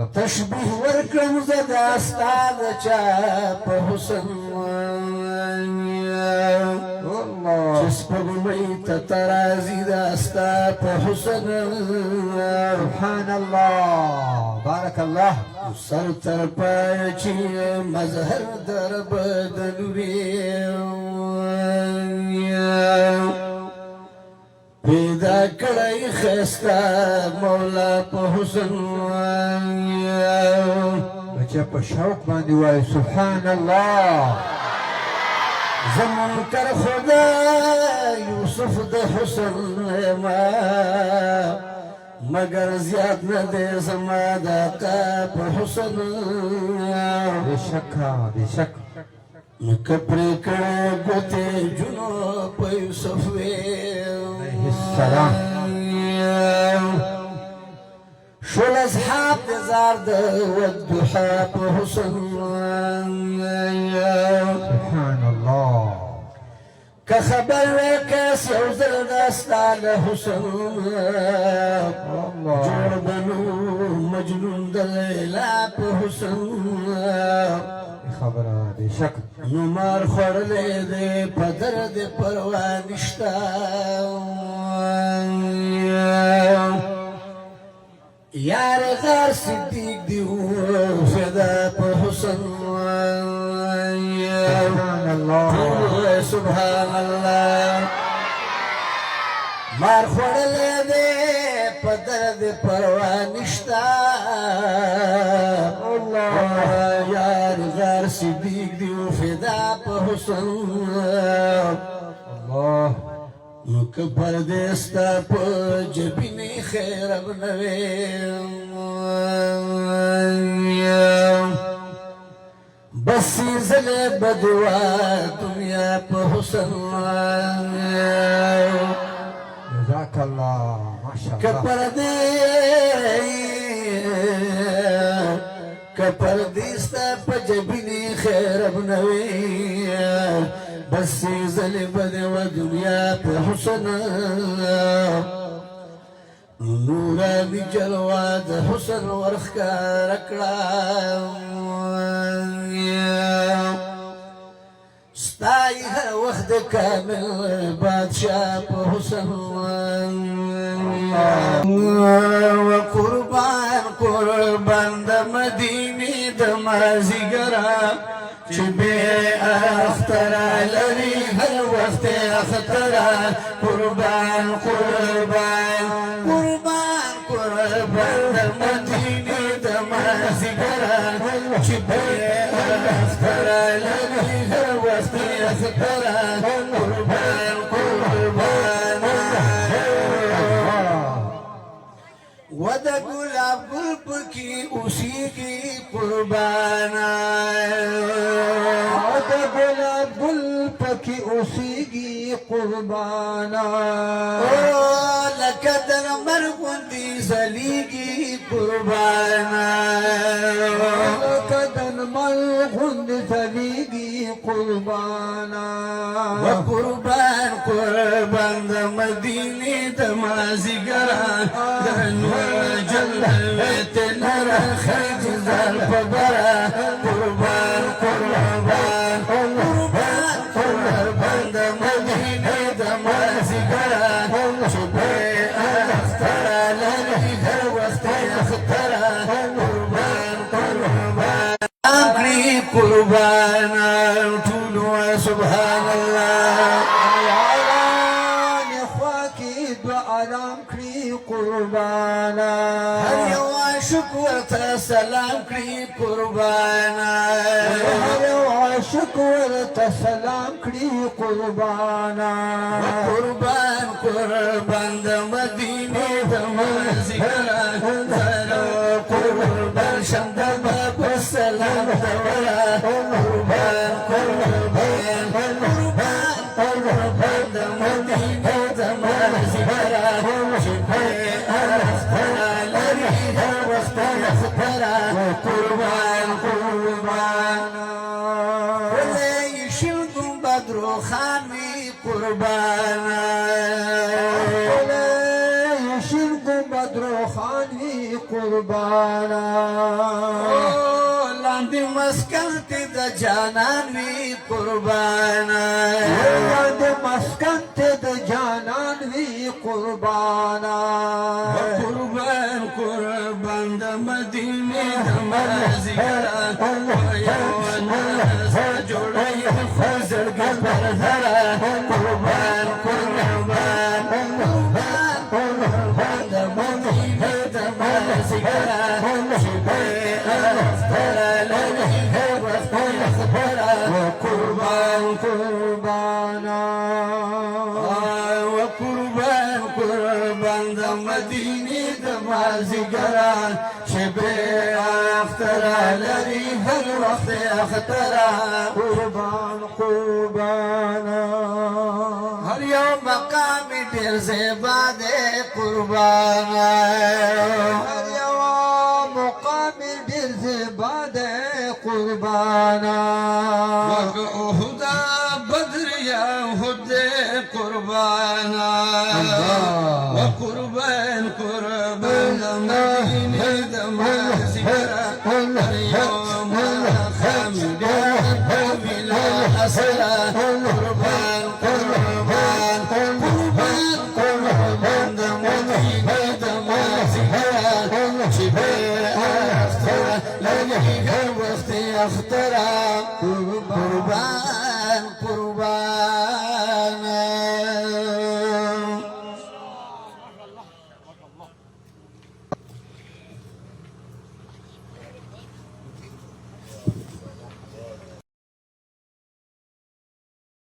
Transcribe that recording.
تشبیه ورکړم زه دا ستا د چا په حسن چې سپوږمۍ ته ترازي دا ستا په حسن سبحان الله بارك الله سر تر پایه چې مظهر در بدل وي پیدا کړی ښایسته مولا په حسن بچه په شوق باندې وایي سبحان الله زمون کر خدا یوسف د حسن ما مگر زیاد نه دی زما د آقا په حسن بشک بشک نکه پرې کړی ګوتې جنو په یوسف وې علیه السلام شول اصحاب د زار د والضحى په حسن سبحان الله که خبر وکس یو ځل دا ستا له حسن جوړ بنو مجنون د لیلا په حسن خبره بشک نو مار خوړلی دی په درد پروا نشته یار غار صدیق دی فدا په حسن سبحان الله سبحان الله مار خوړلی دی په درد پروا نشته یار غار صدیق دی فدا په حسن الله نو که پردې ستا په جبینې خیر اب نه وې بس زله بدوا دنیا په حسن جزاك الله ما شاء که الله پردې ستا په جبینې خیر اب نه وې بس زله بدوا دنیا په حسن نورانی جلوه د حسن ورښکاره کړه ستای هر وخت د کامل بادشاه په حسن وقربان قربان د مدینې د مازیګره چې بې اختره لري هر وخت اختره قربان قربان قربان قربان د مدینې د مازیګره چې بې اختره لري هر وخت اختره قربان قربان ودا گلاب گل پکی اوسیږي قربانا ودا گلاب گل پکی اوسیږي قربانا لکه د لمر غوندې ځلیږي قربانا لکه د لمر غوندې ځلیږي قربانا وقربان قربان د مدینې د مازیګره د نور جلوت نر خرج زر په بره قربان قربان قربان قربان د مدینې د مازیګره چې بې اختره لري هر وخت اختره قربان قربان کړي قربان ټولو سبحان الله یاران خواکی دو آرام کړي قربانا هر یو عاشق ورته سلام کړي قربانا هر یو عاشق ورته سلام کړي قربانا قربان قربان د مدینې د مازیګره قربان شم د باب سلام دوره قربان قربان قربان قربان د مدینې د مازیګره چې بې اختره لري هر وخت اختره قربان قربان ولی شل گنبد روخان وی قربانا ولی شل گنبد روخان وی قربانا لاندې مسکن ته د جانان وی قربانا لاندې مسکن ته د جانان وی قربانا قربان قربان د مدینه د مازیګر یو ناز جوړي فزر ګر زرا قربان قربان قربان د مدینه د مازیګر قربان قربانا وقربان قربان د مدینه د مازیګران شبه اختر لري هر وخت اختر قربان قربانا هر یو مقام ډیر زیبا دی قربانا هر یو مقام ډیر زیبا دی قربانا وهدا بدر یا هد قربانا وقربان قربان مدینه د مازیګر یوم خامد بلا اصل قربان قربان قربان قربان د مدینه د مازیګر چې به اختر لګي